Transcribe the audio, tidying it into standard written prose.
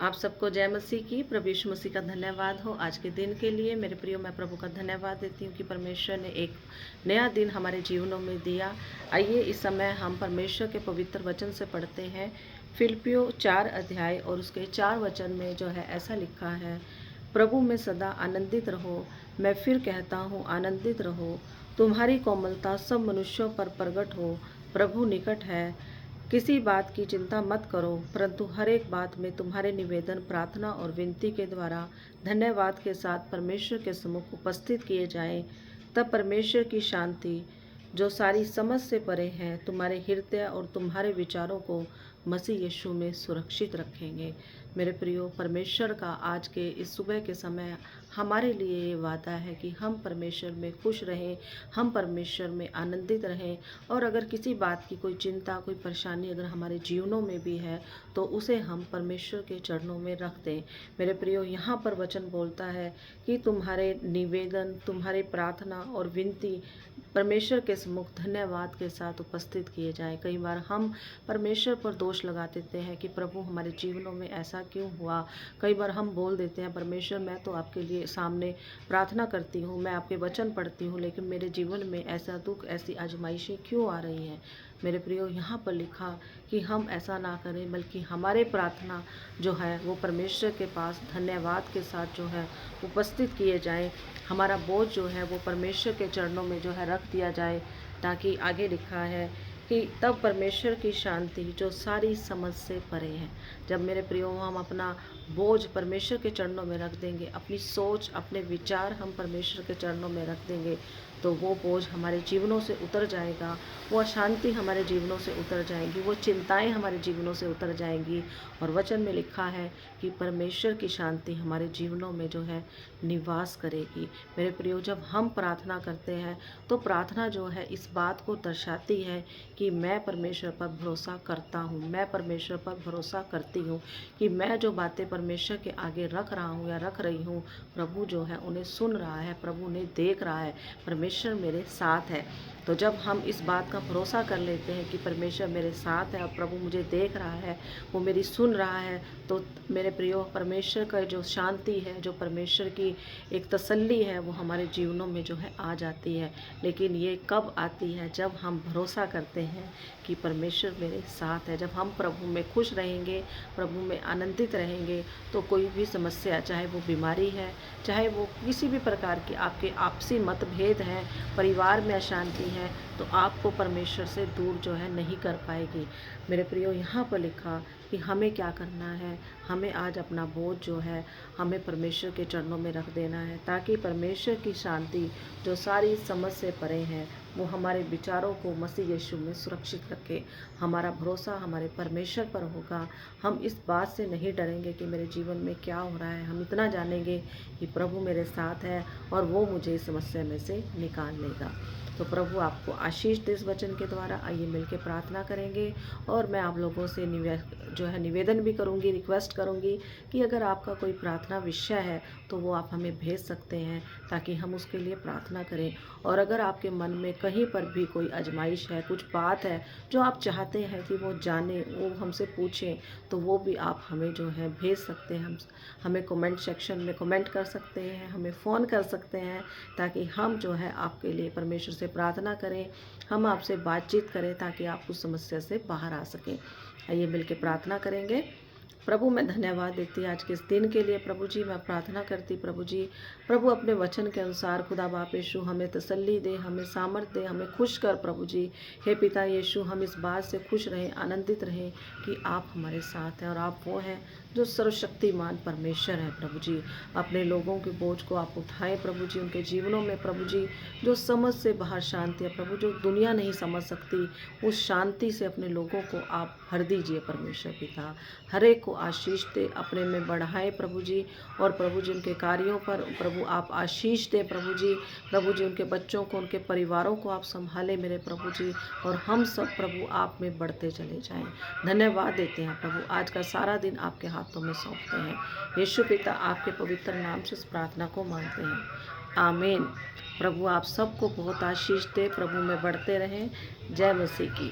आप सबको जय मसीह की। प्रभु यीशु मसीह का धन्यवाद हो आज के दिन के लिए। मेरे प्रियो, मैं प्रभु का धन्यवाद देती हूँ कि परमेश्वर ने एक नया दिन हमारे जीवनों में दिया। आइए इस समय हम परमेश्वर के पवित्र वचन से पढ़ते हैं। फिलिप्पियों 4 अध्याय और उसके 4 वचन में जो है ऐसा लिखा है, प्रभु में सदा आनंदित रहो। मैं फिर कहता हूँ आनंदित रहो। तुम्हारी कोमलता सब मनुष्यों पर प्रगट हो। प्रभु निकट है। किसी बात की चिंता मत करो, परंतु हर एक बात में तुम्हारे निवेदन, प्रार्थना और विनती के द्वारा धन्यवाद के साथ परमेश्वर के सम्मुख उपस्थित किए जाएं। तब परमेश्वर की शांति, जो सारी समझ से परे है, तुम्हारे हृदय और तुम्हारे विचारों को मसीह यीशु में सुरक्षित रखेंगे। मेरे प्रियो, परमेश्वर का आज के इस सुबह के समय हमारे लिए ये वादा है कि हम परमेश्वर में खुश रहें, हम परमेश्वर में आनंदित रहें। और अगर किसी बात की कोई चिंता, कोई परेशानी अगर हमारे जीवनों में भी है तो उसे हम परमेश्वर के चरणों में रख दें। मेरे प्रियो, यहाँ पर वचन बोलता है कि तुम्हारे निवेदन, तुम्हारी प्रार्थना और विनती परमेश्वर के सम्मुख धन्यवाद के साथ उपस्थित किए जाएं। कई बार हम परमेश्वर पर दोष लगा देते हैं कि प्रभु हमारे जीवनों में ऐसा क्यों हुआ। कई बार हम बोल देते हैं, परमेश्वर मैं तो आपके लिए सामने प्रार्थना करती हूँ, मैं आपके वचन पढ़ती हूँ, लेकिन मेरे जीवन में ऐसा दुख, ऐसी आजमाइशें क्यों आ रही हैं। मेरे प्रियो, यहाँ पर लिखा कि हम ऐसा ना करें, बल्कि हमारे प्रार्थना जो है वो परमेश्वर के पास धन्यवाद के साथ जो है उपस्थित किए जाएं। हमारा बोझ जो है वो परमेश्वर के चरणों में जो है रख दिया जाए, ताकि आगे लिखा है कि तब परमेश्वर की शांति, जो सारी समझ से परे है। जब मेरे प्रियो हम अपना बोझ परमेश्वर के चरणों में रख देंगे, अपनी सोच, अपने विचार हम परमेश्वर के चरणों में रख देंगे, तो वो बोझ हमारे जीवनों से उतर जाएगा, वो अशांति हमारे जीवनों से उतर जाएगी, वो चिंताएं हमारे जीवनों से उतर जाएंगी। और वचन में लिखा है कि परमेश्वर की शांति हमारे जीवनों में जो है निवास करेगी। मेरे प्रियो, जब हम प्रार्थना करते हैं तो प्रार्थना जो है इस बात को दर्शाती है कि मैं परमेश्वर पर भरोसा करता हूँ, मैं परमेश्वर पर भरोसा करती हूँ कि मैं जो बातें परमेश्वर के आगे रख रहा हूँ या रख रही हूँ, प्रभु जो है उन्हें सुन रहा है, प्रभु उन्हें देख रहा है, परमेश्वर मेरे साथ है। तो जब हम इस बात का भरोसा कर लेते हैं कि परमेश्वर मेरे साथ है और प्रभु मुझे देख रहा है, वो मेरी सुन रहा है, तो मेरे प्रियो, परमेश्वर का जो शांति है, जो परमेश्वर की एक तसल्ली है, वो हमारे जीवनों में जो है आ जाती है। लेकिन ये कब आती है? जब हम भरोसा करते हैं कि परमेश्वर मेरे साथ है। जब हम प्रभु में खुश रहेंगे, प्रभु में आनंदित रहेंगे, तो कोई भी समस्या, चाहे वो बीमारी है, चाहे वो किसी भी प्रकार की आपके आपसी मतभेद हैं, परिवार में अशांति है, तो आपको परमेश्वर से दूर जो है नहीं कर पाएगी। मेरे प्रियो, यहाँ पर लिखा कि हमें क्या करना है, हमें आज अपना बोझ जो है हमें परमेश्वर के चरणों में रख देना है, ताकि परमेश्वर की शांति, जो सारी समझ से परे है, वो हमारे विचारों को मसीह यीशु में सुरक्षित रखे। हमारा भरोसा हमारे परमेश्वर पर होगा। हम इस बात से नहीं डरेंगे कि मेरे जीवन में क्या हो रहा है। हम इतना जानेंगे कि प्रभु मेरे साथ है और वो मुझे इस समस्या में से निकाल लेगा। तो प्रभु आपको आशीष दे इस वचन के द्वारा। आइए मिलकर प्रार्थना करेंगे। और मैं आप लोगों से निवेदन भी करूंगी, रिक्वेस्ट करूंगी कि अगर आपका कोई प्रार्थना विषय है तो वो आप हमें भेज सकते हैं, ताकि हम उसके लिए प्रार्थना करें। और अगर आपके मन में कहीं पर भी कोई आजमाइश है, कुछ बात है जो आप चाहते हैं कि वो जाने, वो हमसे पूछें, तो वो भी आप हमें जो है भेज सकते हैं। हम हमें कमेंट सेक्शन में कमेंट कर सकते हैं, हमें फ़ोन कर सकते हैं, ताकि हम जो है आपके लिए परमेश्वर से प्रार्थना करें, हम आपसे बातचीत करें, ताकि आप उस समस्या से बाहर आ सकें। आइए मिलकर प्रार्थना करेंगे। प्रभु, मैं धन्यवाद देती आज के इस दिन के लिए। प्रभु जी, मैं प्रार्थना करती प्रभु जी, प्रभु अपने वचन के अनुसार खुदा बाप यीशु हमें तसल्ली दे, हमें सामर्थ दे, हमें खुश कर प्रभु जी। हे पिता यीशु, हम इस बात से खुश रहें, आनंदित रहें कि आप हमारे साथ हैं और आप वो हैं जो सर्वशक्तिमान परमेश्वर है। प्रभु जी, अपने लोगों के बोझ को आप उठाएं प्रभु जी। उनके जीवनों में प्रभु जी जो समझ से बाहर शांति है प्रभु, जो दुनिया नहीं समझ सकती, उस शांति से अपने लोगों को आप भर दीजिए परमेश्वर पिता। हर एक को आशीष दे, अपने में बढ़ाए प्रभु जी। और प्रभु जी उनके कार्यों पर प्रभु आप आशीष दें प्रभु जी। प्रभु जी उनके बच्चों को, उनके परिवारों को आप संभालें मेरे प्रभु जी। और हम सब प्रभु आप में बढ़ते चले जाएं। धन्यवाद देते हैं प्रभु, आज का सारा दिन आपके हाथों में सौंपते हैं। यीशु पिता, आपके पवित्र नाम से इस प्रार्थना को मांगते हैं, आमीन। प्रभु आप सबको बहुत आशीष दे, प्रभु में बढ़ते रहें। जय मसीह की।